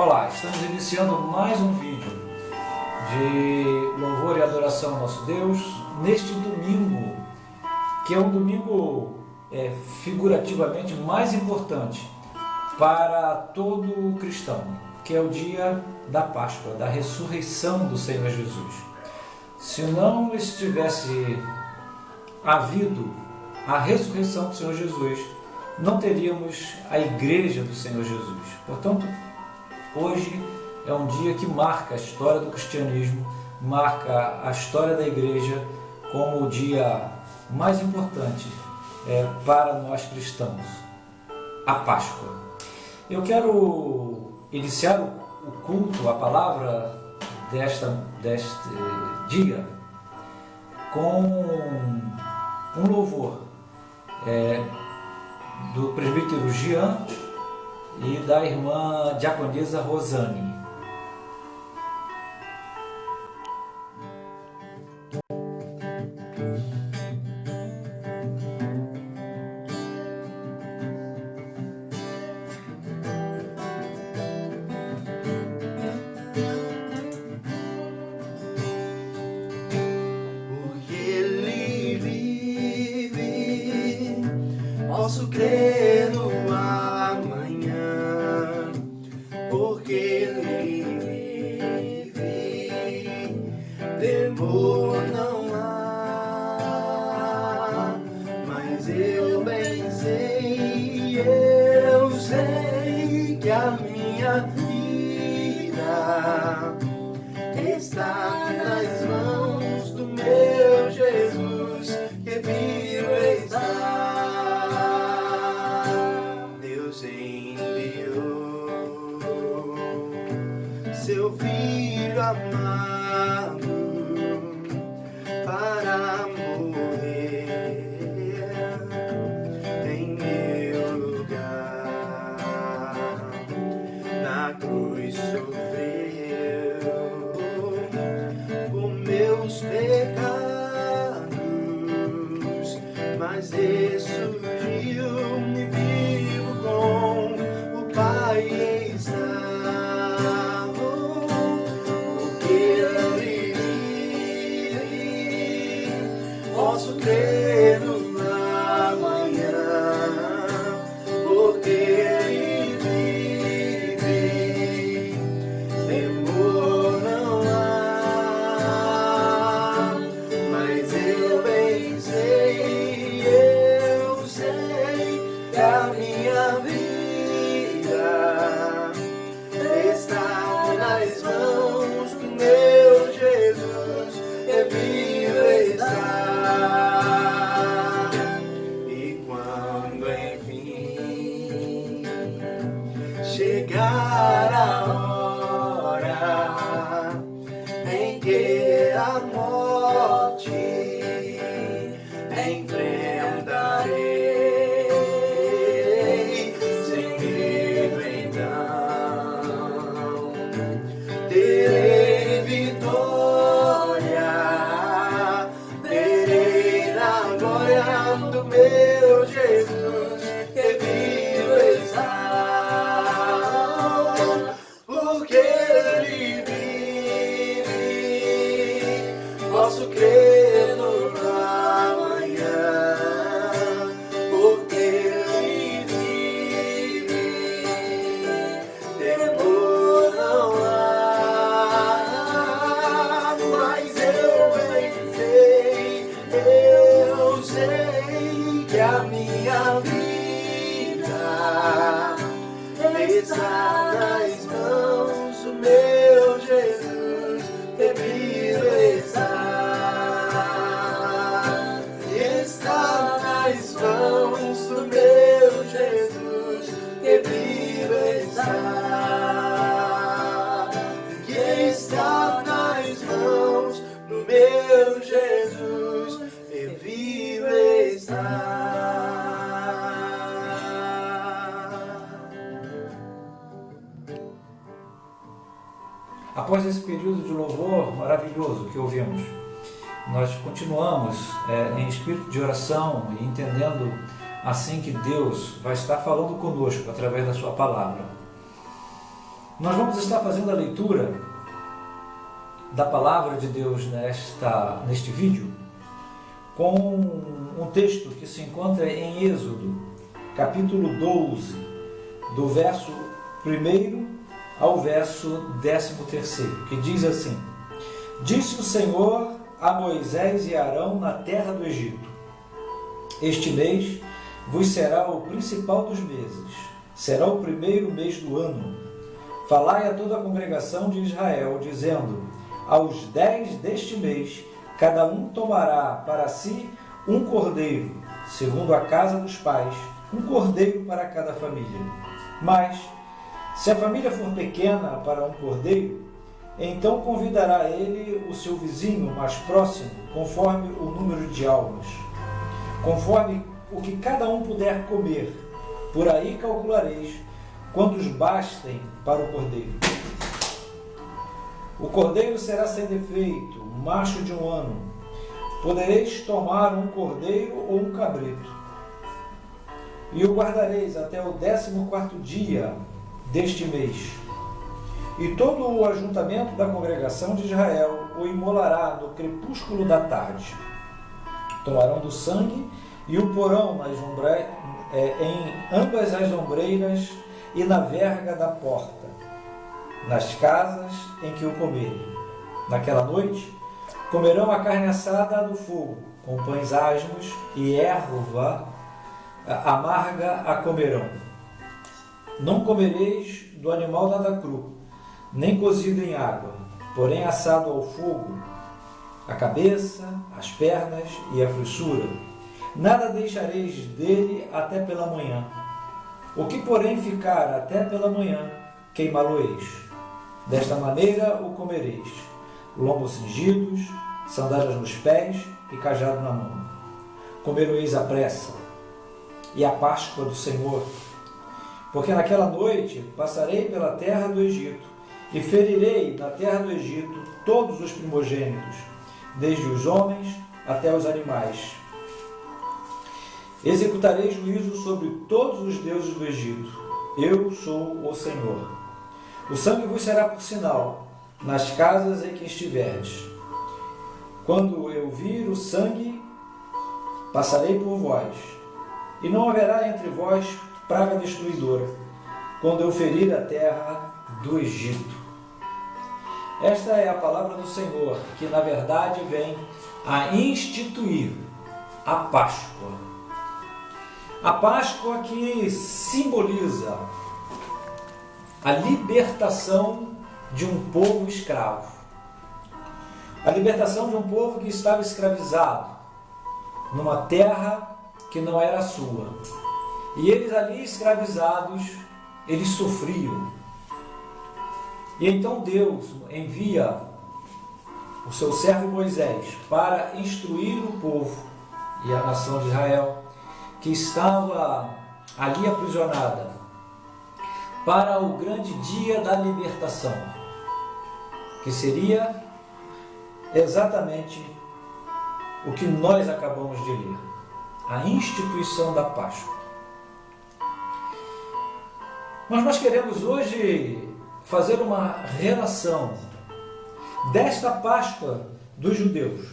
Olá, estamos iniciando mais um vídeo de louvor e adoração ao nosso Deus neste domingo, que é um domingo figurativamente mais importante para todo cristão, que é o dia da Páscoa, da ressurreição do Senhor Jesus. Se não estivesse havido a ressurreição do Senhor Jesus, não teríamos a igreja do Senhor Jesus. Portanto, hoje é um dia que marca a história do cristianismo, marca a história da igreja como o dia mais importante para nós cristãos, a Páscoa. Eu quero iniciar o culto, a palavra deste dia, com um louvor do presbítero Jean e da irmã diaconisa Rosane. Posso crer no amanhã, porque Ele vive, temor não há, mas eu bem sei, eu sei que a minha vida está nas mãos do meu Jesus, que vivo está. Seu filho amado para morrer em meu lugar, na cruz sofreu por meus pecados, mas ressurgiu, me vivo com o Pai está. Posso crer no amanhã, porque Ele vive, temor não há, mas eu bem sei, eu sei que a minha vida está nas mãos do meu Jesus, que vive está. Chegar a hora em que a morte enfrentarei, sem medo então terei vitória, terei na glória do meu Jesus, que vivo está. Porque Ele vive, posso crer no amanhã, porque Ele vive, temor não há, mas eu bem sei, eu sei que a minha vida está nas mãos do meu Jesus, que vivo está. Está nas mãos do meu Jesus, que vivo está. Que está nas mãos do meu Jesus, que vivo está. Após esse período de louvor maravilhoso que ouvimos, nós continuamos em espírito de oração e entendendo assim que Deus vai estar falando conosco através da sua palavra. Nós vamos estar fazendo a leitura da palavra de Deus neste vídeo com um texto que se encontra em Êxodo, capítulo 12, do verso 1 ao verso 13º, que diz assim: Disse o Senhor a Moisés e Arão na terra do Egito: Este mês vos será o principal dos meses, será o primeiro mês do ano. Falai a toda a congregação de Israel, dizendo: Aos 10 deste mês, cada um tomará para si um cordeiro, segundo a casa dos pais, um cordeiro para cada família. Mas, se a família for pequena para um cordeiro, então convidará ele o seu vizinho mais próximo, conforme o número de almas, conforme o que cada um puder comer. Por aí calculareis quantos bastem para o cordeiro. O cordeiro será sem defeito, macho de 1 ano. Podereis tomar um cordeiro ou um cabrito, e o guardareis até o 14º dia deste mês. E todo o ajuntamento da congregação de Israel o imolará no crepúsculo da tarde. Tomarão do sangue e o porão em ambas as ombreiras e na verga da porta, nas casas em que o comerem. Naquela noite, comerão a carne assada do fogo, com pães asmos e erva amarga a comerão. Não comereis do animal nada cru, nem cozido em água, porém assado ao fogo, a cabeça, as pernas e a frissura. Nada deixareis dele até pela manhã. O que, porém, ficar até pela manhã, queimá-lo-eis. Desta maneira o comereis: lombos cingidos, sandálias nos pés e cajado na mão. Comereis à pressa, e a Páscoa do Senhor. Porque naquela noite passarei pela terra do Egito, e ferirei na terra do Egito todos os primogênitos, desde os homens até os animais. Executarei juízo sobre todos os deuses do Egito. Eu sou o Senhor. O sangue vos será por sinal nas casas em que estiverdes. Quando eu vir o sangue, passarei por vós, e não haverá entre vós praga destruidora, quando eu ferir a terra do Egito. Esta é a palavra do Senhor, que na verdade vem a instituir a Páscoa. A Páscoa que simboliza a libertação de um povo escravo. A libertação de um povo que estava escravizado numa terra que não era sua. E eles ali escravizados, eles sofriam. E então Deus envia o seu servo Moisés para instruir o povo e a nação de Israel, que estava ali aprisionada, para o grande dia da libertação, que seria exatamente o que nós acabamos de ler, a instituição da Páscoa. Mas nós queremos hoje fazer uma relação desta Páscoa dos judeus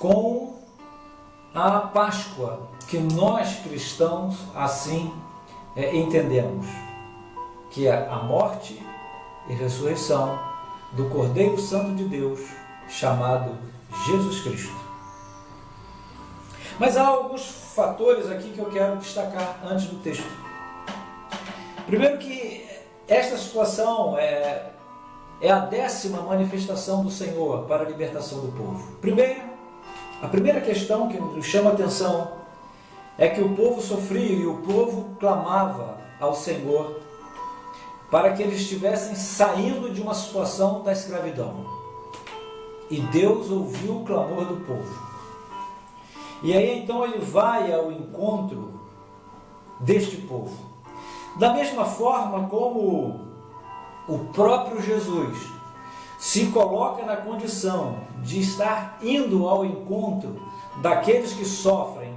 com a Páscoa que nós cristãos assim entendemos, que é a morte e ressurreição do Cordeiro Santo de Deus, chamado Jesus Cristo. Mas há alguns fatores aqui que eu quero destacar antes do texto. Primeiro, que esta situação é a 10ª manifestação do Senhor para a libertação do povo. A primeira questão que nos chama a atenção é que o povo sofria e o povo clamava ao Senhor para que eles estivessem saindo de uma situação da escravidão. E Deus ouviu o clamor do povo. E aí então ele vai ao encontro deste povo. Da mesma forma como o próprio Jesus se coloca na condição de estar indo ao encontro daqueles que sofrem.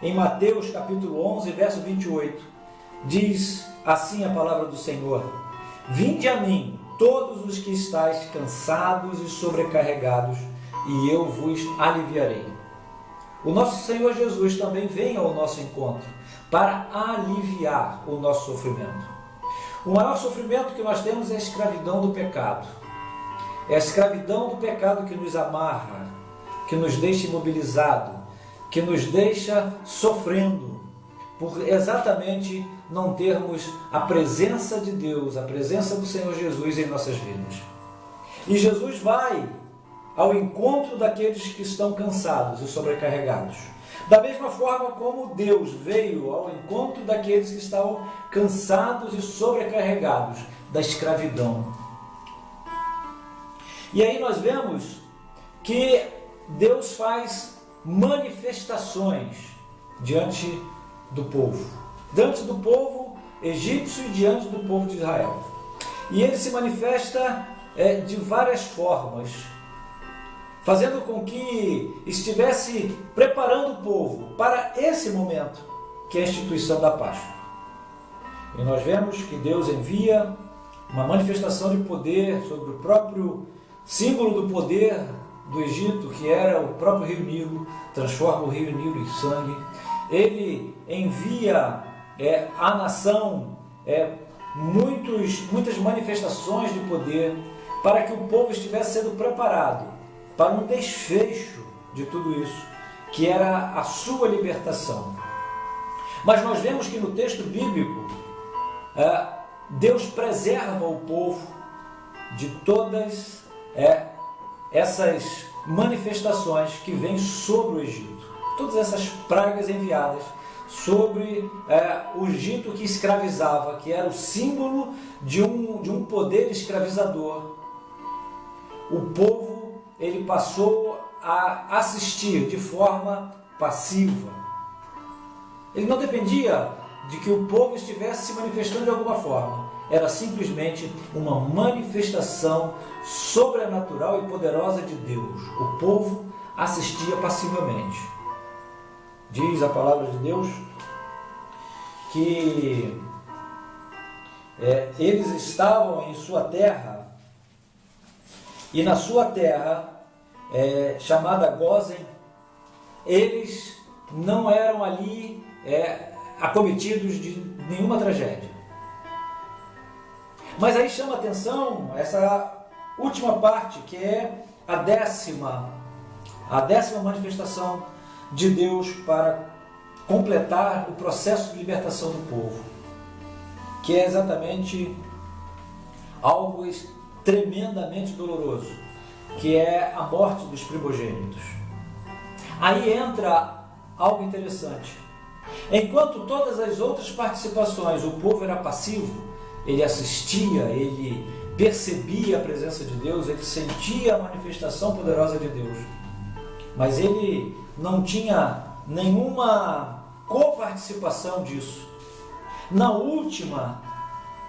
Em Mateus capítulo 11, verso 28, diz assim a palavra do Senhor: Vinde a mim, todos os que estáis cansados e sobrecarregados, e eu vos aliviarei. O nosso Senhor Jesus também vem ao nosso encontro para aliviar o nosso sofrimento. O maior sofrimento que nós temos é a escravidão do pecado. É a escravidão do pecado que nos amarra, que nos deixa imobilizado, que nos deixa sofrendo, por exatamente não termos a presença de Deus, a presença do Senhor Jesus em nossas vidas. E Jesus vai ao encontro daqueles que estão cansados e sobrecarregados. Da mesma forma como Deus veio ao encontro daqueles que estavam cansados e sobrecarregados da escravidão. E aí nós vemos que Deus faz manifestações diante do povo egípcio e diante do povo de Israel. E ele se manifesta de várias formas, fazendo com que estivesse preparando o povo para esse momento, que é a instituição da Páscoa. E nós vemos que Deus envia uma manifestação de poder sobre o próprio símbolo do poder do Egito, que era o próprio rio Nilo, transforma o rio Nilo em sangue. Ele envia à nação muitas manifestações de poder para que o povo estivesse sendo preparado para um desfecho de tudo isso, que era a sua libertação. Mas nós vemos que no texto bíblico, Deus preserva o povo de todas essas manifestações que vêm sobre o Egito. Todas essas pragas enviadas sobre o Egito que escravizava, que era o símbolo de um poder escravizador. O povo ele passou a assistir de forma passiva. Ele não dependia de que o povo estivesse se manifestando de alguma forma. Era simplesmente uma manifestação sobrenatural e poderosa de Deus. O povo assistia passivamente. Diz a palavra de Deus que eles estavam em sua terra, e na sua terra, chamada Gósen, eles não eram ali acometidos de nenhuma tragédia. Mas aí chama a atenção essa última parte, que é a décima manifestação de Deus para completar o processo de libertação do povo, que é exatamente algo tremendamente doloroso, que é a morte dos primogênitos. Aí entra algo interessante. Enquanto todas as outras participações o povo era passivo, ele assistia, ele percebia a presença de Deus, ele sentia a manifestação poderosa de Deus, mas ele não tinha nenhuma coparticipação disso. Na última,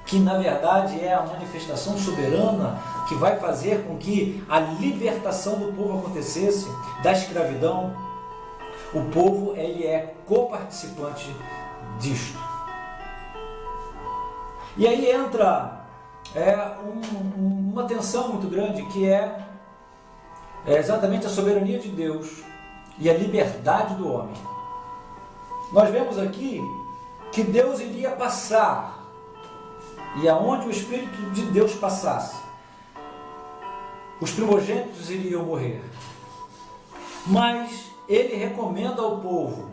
que na verdade é a manifestação soberana que vai fazer com que a libertação do povo acontecesse da escravidão, o povo ele é coparticipante disto. E aí entra uma tensão muito grande, que é exatamente a soberania de Deus e a liberdade do homem. Nós vemos aqui que Deus iria passar, e aonde o Espírito de Deus passasse, os primogênitos iriam morrer. Mas ele recomenda ao povo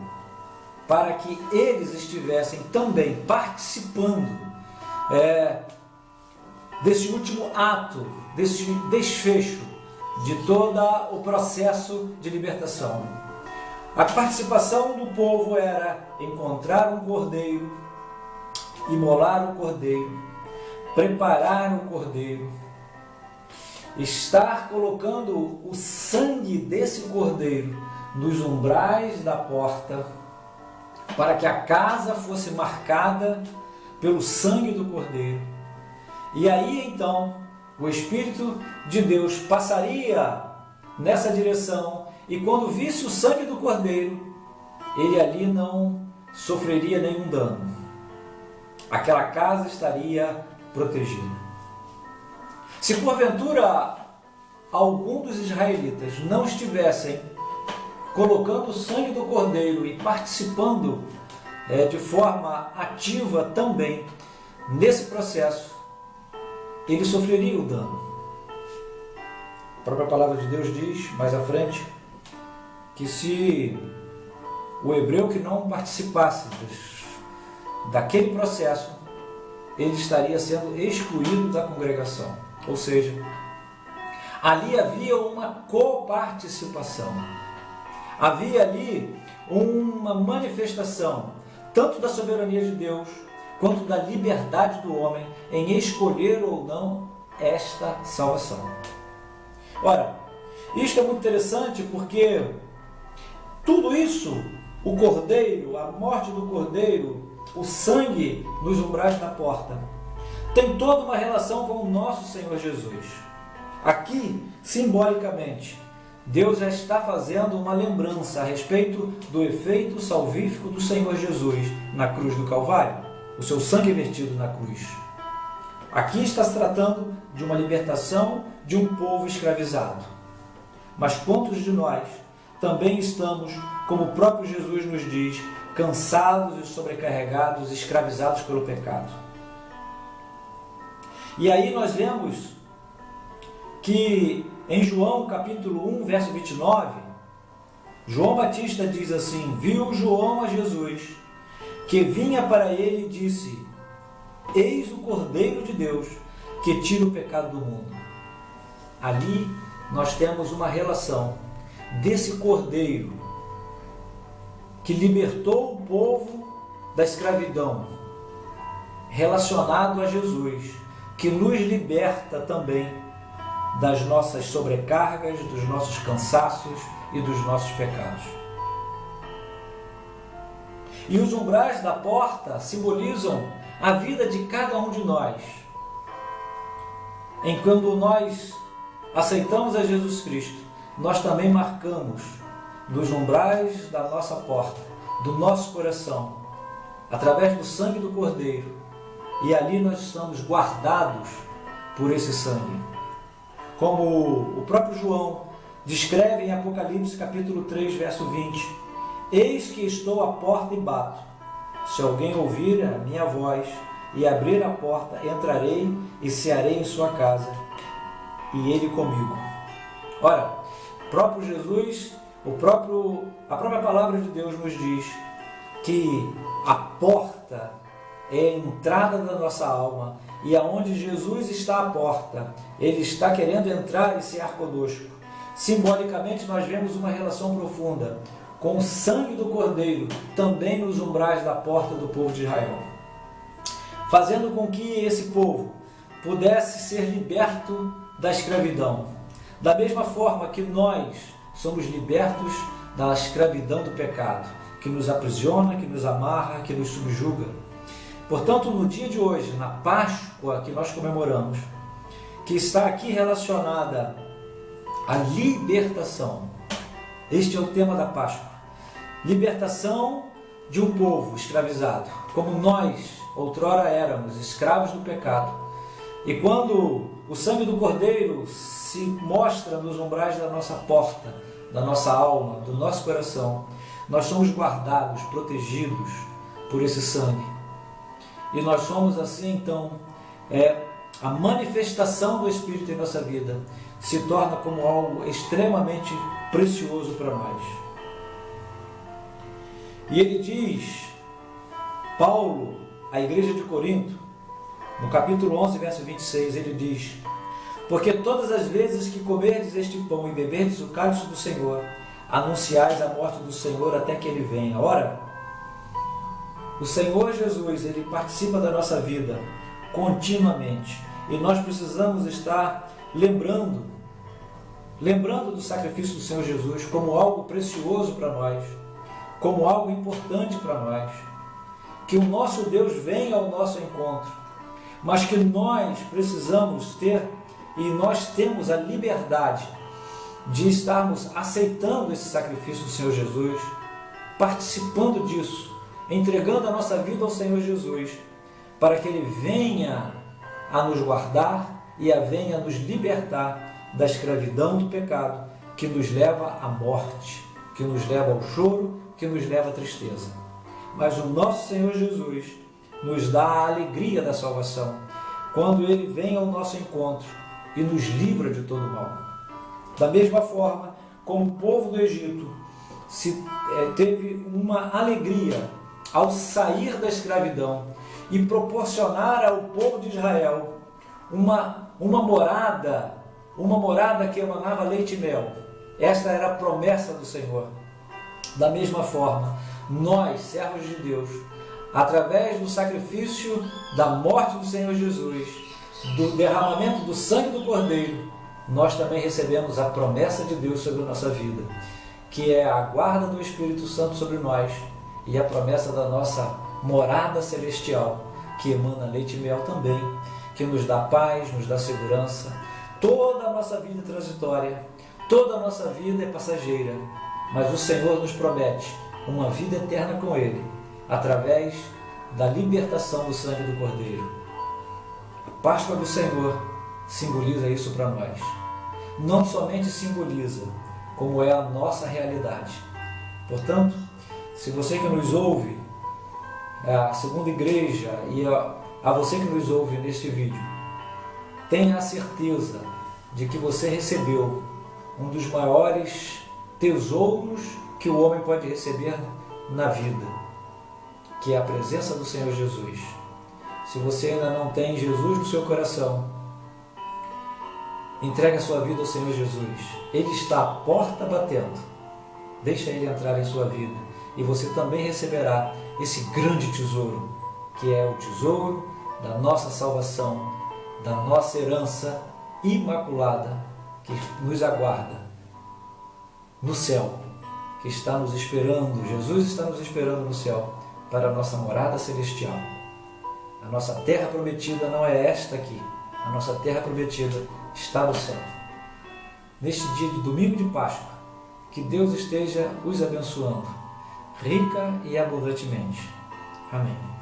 para que eles estivessem também participando desse último ato, desse desfecho de todo o processo de libertação. A participação do povo era encontrar um cordeiro, imolar o cordeiro, preparar o cordeiro, estar colocando o sangue desse cordeiro nos umbrais da porta, para que a casa fosse marcada pelo sangue do cordeiro. E aí então o Espírito de Deus passaria nessa direção, e quando visse o sangue do cordeiro, ele ali não sofreria nenhum dano. Aquela casa estaria protegida. Se porventura algum dos israelitas não estivessem colocando o sangue do cordeiro e participando de forma ativa também nesse processo, ele sofreria o dano. A própria palavra de Deus diz, mais à frente, que se o hebreu que não participasse daquele processo, ele estaria sendo excluído da congregação. Ou seja, ali havia uma coparticipação. Havia ali uma manifestação, tanto da soberania de Deus, quanto da liberdade do homem em escolher ou não esta salvação. Ora, isto é muito interessante porque tudo isso, o cordeiro, a morte do cordeiro, o sangue nos umbrais da porta, tem toda uma relação com o nosso Senhor Jesus. Aqui, simbolicamente, Deus já está fazendo uma lembrança a respeito do efeito salvífico do Senhor Jesus na cruz do Calvário, o seu sangue vertido na cruz. Aqui está se tratando de uma libertação de um povo escravizado. Mas quantos de nós também estamos, como o próprio Jesus nos diz, cansados e sobrecarregados, escravizados pelo pecado? E aí nós vemos que em João capítulo 1, verso 29, João Batista diz assim: viu João a Jesus, que vinha para ele e disse: eis o Cordeiro de Deus, que tira o pecado do mundo. Ali nós temos uma relação desse Cordeiro que libertou o povo da escravidão, relacionado a Jesus, que nos liberta também das nossas sobrecargas, dos nossos cansaços e dos nossos pecados. E os umbrais da porta simbolizam a vida de cada um de nós. Enquanto nós aceitamos a Jesus Cristo, nós também marcamos nos umbrais da nossa porta, do nosso coração, através do sangue do Cordeiro, e ali nós estamos guardados por esse sangue. Como o próprio João descreve em Apocalipse capítulo 3, verso 20: eis que estou à porta e bato. Se alguém ouvir a minha voz e abrir a porta, entrarei e cearei em sua casa, e ele comigo. Ora, o próprio Jesus, a própria palavra de Deus nos diz que a porta é a entrada da nossa alma, e aonde Jesus está à porta, Ele está querendo entrar e cear conosco. Simbolicamente nós vemos uma relação profunda com o sangue do Cordeiro, também nos umbrais da porta do povo de Israel, fazendo com que esse povo pudesse ser liberto da escravidão, da mesma forma que nós somos libertos da escravidão do pecado, que nos aprisiona, que nos amarra, que nos subjuga. Portanto, no dia de hoje, na Páscoa que nós comemoramos, que está aqui relacionada à libertação, este é o tema da Páscoa: libertação de um povo escravizado, como nós outrora éramos escravos do pecado. E quando o sangue do Cordeiro se mostra nos umbrais da nossa porta, da nossa alma, do nosso coração, nós somos guardados, protegidos por esse sangue. E nós somos assim, então, a manifestação do Espírito em nossa vida se torna como algo extremamente precioso para nós. E ele diz, Paulo, à igreja de Corinto, no capítulo 11, verso 26, ele diz: porque todas as vezes que comerdes este pão e beberdes o cálice do Senhor, anunciais a morte do Senhor até que Ele venha. Ora, o Senhor Jesus, Ele participa da nossa vida continuamente, e nós precisamos estar lembrando do sacrifício do Senhor Jesus como algo precioso para nós, como algo importante para nós, que o nosso Deus venha ao nosso encontro, mas que nós precisamos ter, e nós temos a liberdade de estarmos aceitando esse sacrifício do Senhor Jesus, participando disso, entregando a nossa vida ao Senhor Jesus, para que Ele venha a nos guardar e venha nos libertar da escravidão do pecado, que nos leva à morte, que nos leva ao choro, que nos leva à tristeza. Mas o nosso Senhor Jesus nos dá a alegria da salvação, quando Ele vem ao nosso encontro e nos livra de todo mal. Da mesma forma, como o povo do Egito teve uma alegria ao sair da escravidão e proporcionar ao povo de Israel uma morada que emanava leite e mel. Esta era a promessa do Senhor. Da mesma forma, nós, servos de Deus, através do sacrifício da morte do Senhor Jesus, do derramamento do sangue do Cordeiro, nós também recebemos a promessa de Deus sobre a nossa vida, que é a guarda do Espírito Santo sobre nós e a promessa da nossa morada celestial, que emana leite e mel também, que nos dá paz, nos dá segurança. Toda a nossa vida é transitória, toda a nossa vida é passageira, mas o Senhor nos promete uma vida eterna com Ele, através da libertação do sangue do Cordeiro. A Páscoa do Senhor simboliza isso para nós. Não somente simboliza, como é a nossa realidade. Portanto, se você que nos ouve, a Segunda Igreja e a você que nos ouve neste vídeo, tenha a certeza de que você recebeu um dos maiores tesouros que o homem pode receber na vida, que é a presença do Senhor Jesus. Se você ainda não tem Jesus no seu coração, entregue a sua vida ao Senhor Jesus. Ele está à porta batendo. Deixa Ele entrar em sua vida e você também receberá esse grande tesouro, que é o tesouro da nossa salvação, da nossa herança imaculada, que nos aguarda no céu, que está nos esperando. Jesus está nos esperando no céu para a nossa morada celestial. A nossa terra prometida não é esta aqui. A nossa terra prometida está no céu. Neste dia de domingo de Páscoa, que Deus esteja os abençoando, rica e abundantemente. Amém.